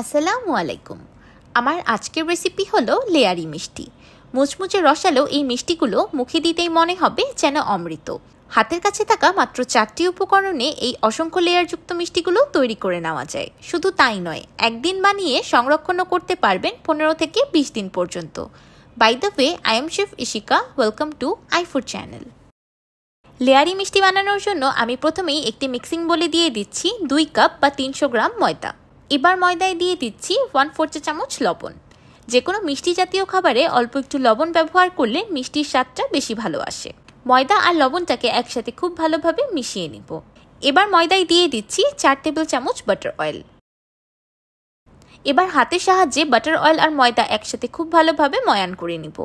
আসসালামু আলাইকুম। আমার আজকের রেসিপি হলো লেয়ারি মিষ্টি। মুচমুচে রসালো এই মিষ্টিগুলো মুখে দিতেই মনে হবে যেন অমৃত। হাতের কাছে থাকা মাত্র 4টি উপকরণে এই অসংখ্য লেয়ারযুক্ত মিষ্টিগুলো তৈরি করে নেওয়া যায়। শুধু তাই নয়, একদিন বানিয়ে সংরক্ষণও করতে পারবেন 15 থেকে 20 দিন পর্যন্ত। By the way, I am chef Ishika. Welcome to iFood channel. লেয়ারি মিষ্টি বানানোর জন্য আমি প্রথমেই একটি মিক্সিং বলে দিয়ে দিচ্ছি 2 কাপ বা 300 গ্রাম ময়দা। এবার ময়দায় দিয়ে দিচ্ছি 1/4 চা চামচ লবণ। যে কোনো মিষ্টি জাতীয় খাবারে অল্প একটু লবণ ব্যবহার করলে মিষ্টির স্বাদটা বেশি ভালো আসে। ময়দা আর লবণটাকে একসাথে খুব ভালোভাবে মিশিয়ে নিব। এবার ময়দায় দিয়ে দিচ্ছি 4 টেবিল চামচ বাটার অয়েল। এবার হাতের সাহায্যে বাটার অয়েল আর ময়দা একসাথে খুব ভালোভাবে ময়ান করে নিব।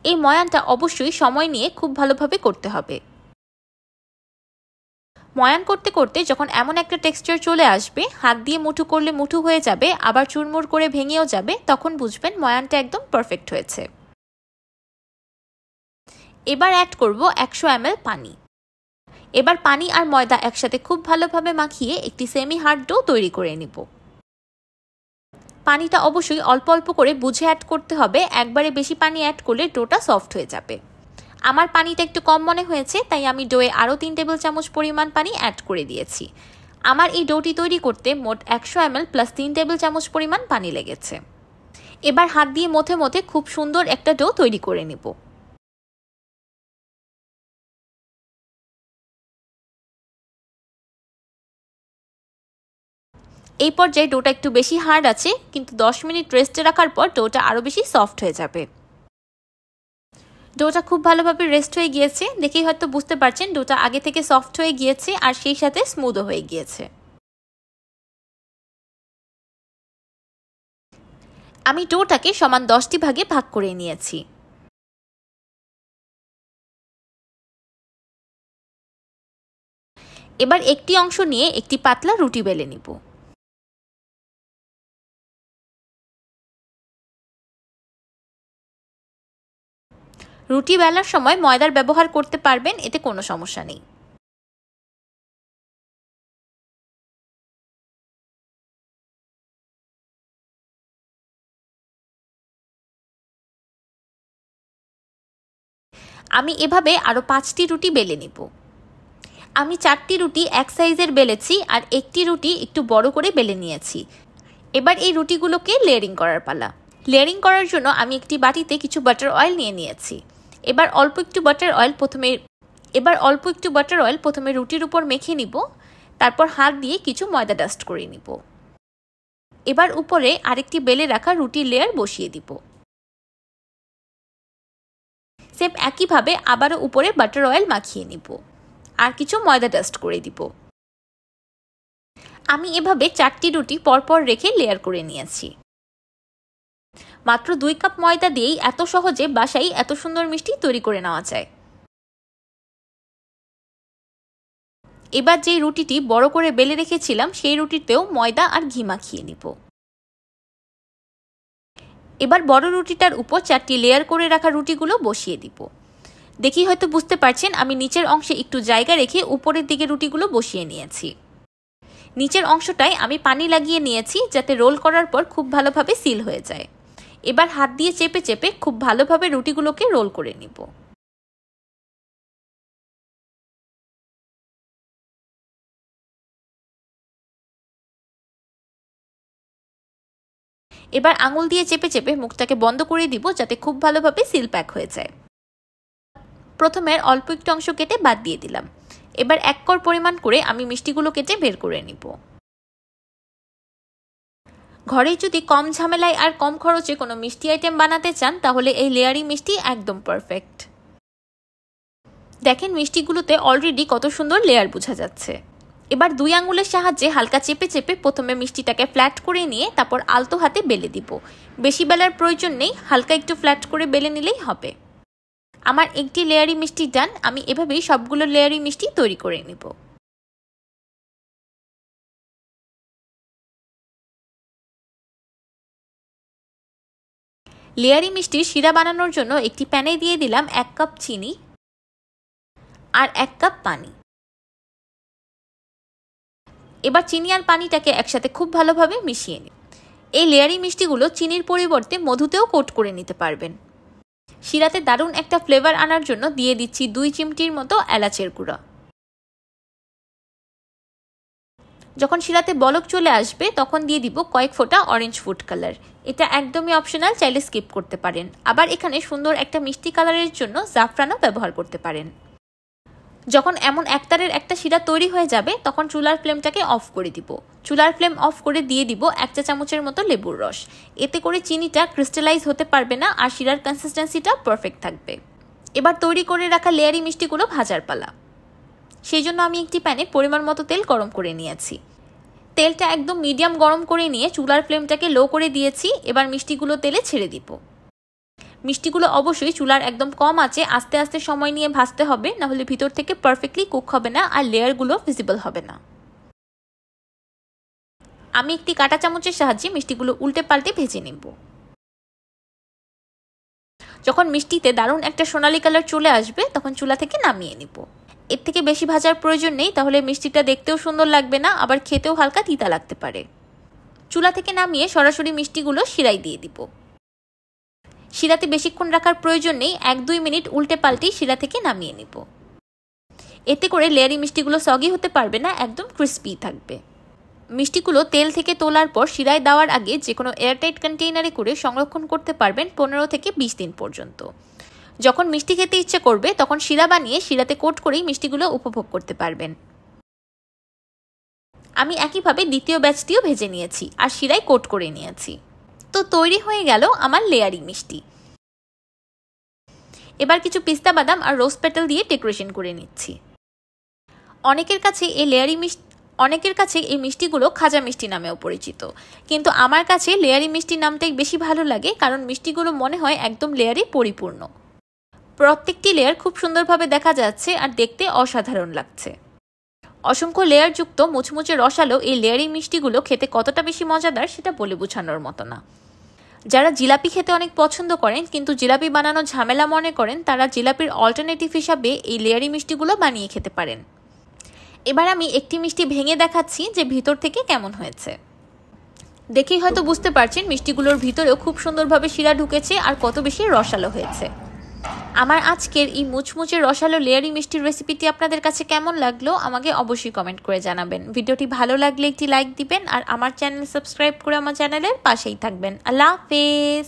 এই ময়ানটা অবশ্যই সময় নিয়ে খুব ভালোভাবে করতে হবে। ময়ান করতে করতে যখন এমন একটা টেক্সচার চলে আসবে, হাত দিয়ে মুঠো করলে মুঠো হয়ে যাবে, আবার চুরমুর করে ভেঙেও যাবে, তখন বুঝবেন ময়ানটা একদম পারফেক্ট হয়েছে। এবার অ্যাড করব 100 ml পানি। এবার পানি আর ময়দা একসাথে খুব ভালোভাবে মাখিয়ে একটি সেমি হার্ড ডো তৈরি করে নিব। পানিটা অবশ্যই অল্প অল্প করে বুঝে অ্যাড করতে হবে, একবারে বেশি পানি অ্যাড করলে ডোটা সফট হয়ে যাবে। আমার পানিটা একটু কম মনে হয়েছে, তাই আমি ডোয়ে আরও 3 টেবিল চামচ পরিমাণ পানি অ্যাড করে দিয়েছি। আমার এই ডোটি তৈরি করতে মোট 100 ml প্লাস 3 টেবিল চামচ পরিমাণ পানি লেগেছে। এবার হাত দিয়ে মথে মথে খুব সুন্দর একটা ডো তৈরি করে নিব। এই পর্যায়ে ডোটা একটু বেশি হার্ড আছে, কিন্তু 10 মিনিট রেস্টে রাখার পর ডোটা আরও বেশি সফট হয়ে যাবে। ডোটা খুব ভালোভাবে রেস্ট হয়ে গিয়েছে, দেখেই হয়তো বুঝতে পারছেন ডোটা আগে থেকে সফট হয়ে গিয়েছে আর সেই সাথে স্মুথও হয়ে গিয়েছে। আমি ডোটাকে সমান 10টি ভাগে ভাগ করে নিয়েছি। এবার একটি অংশ নিয়ে একটি পাতলা রুটি বেলে নিব। রুটি বেলার সময় ময়দার ব্যবহার করতে পারবেন, এতে কোনো সমস্যা নেই। আমি এভাবে আরও 5টি রুটি বেলে নিব। আমি 4টি রুটি এক সাইজের বেলেছি আর একটি রুটি একটু বড় করে বেলে নিয়েছি। এবার এই রুটিগুলোকে লেয়ারিং করার পালা। লেয়ারিং করার জন্য আমি একটি বাটিতে কিছু বাটার অয়েল নিয়ে নিয়েছি। এবার অল্প একটু বাটার অয়েল প্রথমে রুটির উপর মেখে নিব, তারপর হাত দিয়ে কিছু ময়দা ডাস্ট করে নিব। এবার উপরে আরেকটি বেলে রাখা রুটির লেয়ার বসিয়ে দিব। সেম একইভাবে আবারও উপরে বাটার অয়েল মাখিয়ে নিব আর কিছু ময়দা ডাস্ট করে দিব। আমি এভাবে 4টি রুটি পরপর রেখে লেয়ার করে নিয়েছি। মাত্র 2 কাপ ময়দা দিয়েই এত সহজে বাসায় এত সুন্দর মিষ্টি তৈরি করে নেওয়া যায়। এবার যে রুটিটি বড় করে বেলে রেখেছিলাম সেই রুটিতেও ময়দা আর ঘি মাখিয়ে নিব। এবার বড় রুটিটার উপর 4টি লেয়ার করে রাখা রুটিগুলো বসিয়ে দিব। দেখি হয়তো বুঝতে পারছেন আমি নিচের অংশে একটু জায়গা রেখে উপরের দিকে রুটিগুলো বসিয়ে নিয়েছি। নিচের অংশটায় আমি পানি লাগিয়ে নিয়েছি যাতে রোল করার পর খুব ভালোভাবে সিল হয়ে যায়। এবার হাত দিয়ে চেপে চেপে খুব ভালোভাবে রুটিগুলোকে রোল করে নিব। এবার আঙুল দিয়ে চেপে চেপে মুখটাকে বন্ধ করে দিব যাতে খুব ভালোভাবে সিল প্যাক হয়ে যায়। প্রথমে অল্প একটু অংশ কেটে বাদ দিয়ে দিলাম। এবার 1 কড় পরিমাণ করে আমি মিষ্টিগুলো কেটে বের করে নিব। ঘরে যদি কম ঝামেলায় আর কম খরচে কোনো মিষ্টি আইটেম বানাতে চান তাহলে এই লেয়ারি মিষ্টি একদম পারফেক্ট। দেখেন মিষ্টিগুলোতে অলরেডি কত সুন্দর লেয়ার বোঝা যাচ্ছে। এবার 2 আঙ্গুলের সাহায্যে হালকা চেপে চেপে প্রথমে মিষ্টিটাকে ফ্ল্যাট করে নিয়ে তারপর আলতো হাতে বেলে দিব। বেশি বেলার প্রয়োজন নেই, হালকা একটু ফ্ল্যাট করে বেলে নিলেই হবে। আমার একটি লেয়ারি মিষ্টি ডান। আমি এভাবেই সবগুলো লেয়ারি মিষ্টি তৈরি করে নিব। লেয়ারি মিষ্টির শিরা বানানোর জন্য একটি প্যানে দিয়ে দিলাম 1 কাপ চিনি আর 1 কাপ পানি। এবার চিনি আর পানিটাকে একসাথে খুব ভালোভাবে মিশিয়ে নিই। এই লেয়ারি মিষ্টিগুলো চিনির পরিবর্তে মধুতেও কোট করে নিতে পারবেন। শিরাতে দারুণ একটা ফ্লেভার আনার জন্য দিয়ে দিচ্ছি 2 চিমটির মতো এলাচের গুঁড়া। যখন শিরাতে বলক চলে আসবে তখন দিয়ে দিব কয়েক ফোঁটা অরেঞ্জ ফুড কালার। এটা একদমই অপশনাল, চাইলে স্কিপ করতে পারেন। আবার এখানে সুন্দর একটা মিষ্টি কালারের জন্য জাফরানও ব্যবহার করতে পারেন। যখন এমন একতারের একটা শিরা তৈরি হয়ে যাবে তখন চুলার ফ্লেমটাকে অফ করে দিব। চুলার ফ্লেম অফ করে দিয়ে দিব 1 চা চামচের মতো লেবুর রস। এতে করে চিনিটা ক্রিস্টালাইজ হতে পারবে না আর শিরার কনসিস্টেন্সিটা পারফেক্ট থাকবে। এবার তৈরি করে রাখা লেয়ারি মিষ্টিগুলো ভাজার পালা। সেই জন্য আমি একটি প্যানে পরিমাণ মতো তেল গরম করে নিয়েছি। তেলটা একদম মিডিয়াম গরম করে নিয়ে চুলার ফ্লেমটাকে লো করে দিয়েছি। এবার মিষ্টিগুলো তেলে ছেড়ে দিব। মিষ্টিগুলো অবশ্যই চুলার একদম কম আঁচে আস্তে আস্তে সময় নিয়ে ভাজতে হবে, না হলে ভিতর থেকে পারফেক্টলি কুক হবে না আর লেয়ারগুলো ভিজিবল হবে না। আমি একটি কাঁটা চামচের সাহায্যে মিষ্টিগুলো উল্টে পাল্টে ভেজে নেব। যখন মিষ্টিতে দারুণ একটা সোনালী কালার চলে আসবে তখন চুলা থেকে নামিয়ে নিব। এর থেকে বেশি ভাজার প্রয়োজন নেই, তাহলে মিষ্টিটা দেখতেও সুন্দর লাগবে না, আবার খেতেও হালকা তিতা লাগতে পারে। চুলা থেকে নামিয়ে সরাসরি মিষ্টিগুলো শিরায় দিয়ে দিব। শিরাতে বেশিক্ষণ রাখার প্রয়োজন নেই, 1-2 মিনিট উল্টে পাল্টে শিরা থেকে নামিয়ে নিব। এতে করে লেয়ারি মিষ্টিগুলো সগি হতে পারবে না, একদম ক্রিস্পি থাকবে। মিষ্টিগুলো তেল থেকে তোলার পর শিরায় দেওয়ার আগে যে কোনো এয়ারটাইট কন্টেইনারে করে সংরক্ষণ করতে পারবেন 15 থেকে 20 দিন পর্যন্ত। যখন মিষ্টি খেতে ইচ্ছে করবে তখন শিরা বানিয়ে শিরাতে কোট করেই মিষ্টিগুলো উপভোগ করতে পারবেন। আমি একইভাবে দ্বিতীয় ব্যাচটিও ভেজে নিয়েছি আর শিরায় কোট করে নিয়েছি। তো তৈরি হয়ে গেল আমার লেয়ারি মিষ্টি। এবার কিছু পিস্তা বাদাম আর রোজ পেটাল দিয়ে ডেকোরেশন করে নিচ্ছি। অনেকের কাছে এই মিষ্টিগুলো খাজা মিষ্টি নামেও পরিচিত, কিন্তু আমার কাছে লেয়ারি মিষ্টি নামটাই বেশি ভালো লাগে, কারণ মিষ্টিগুলো মনে হয় একদম লেয়ারে পরিপূর্ণ। প্রত্যেকটি লেয়ার খুব সুন্দরভাবে দেখা যাচ্ছে আর দেখতে অসাধারণ লাগছে। অসংখ্য লেয়ারযুক্ত মুচমুচে রসালো এই লেয়ারি মিষ্টিগুলো খেতে কতটা বেশি মজাদার সেটা বলে বোঝানোর মতো না। যারা জিলাপি খেতে অনেক পছন্দ করেন কিন্তু জিলাপি বানানো ঝামেলা মনে করেন, তারা জিলাপির অল্টারনেটিভ হিসাবে এই লেয়ারি মিষ্টিগুলো বানিয়ে খেতে পারেন। এবার আমি একটি মিষ্টি ভেঙে দেখাচ্ছি যে ভিতর থেকে কেমন হয়েছে। দেখেই হয়তো বুঝতে পারছেন মিষ্টিগুলোর ভিতরেও খুব সুন্দরভাবে শিরা ঢুকেছে আর কত বেশি রসালো হয়েছে। আমার আজকের এই মুচমুচে রসালো লেয়ারি মিষ্টির রেসিপিটি আপনাদের কাছে কেমন লাগলো আমাকে অবশ্যই কমেন্ট করে জানাবেন। ভিডিওটি ভালো লাগলে একটি লাইক দিবেন আর আমার চ্যানেল সাবস্ক্রাইব করে আমার চ্যানেলের পাশেই থাকবেন। আল্লাহ হাফেজ।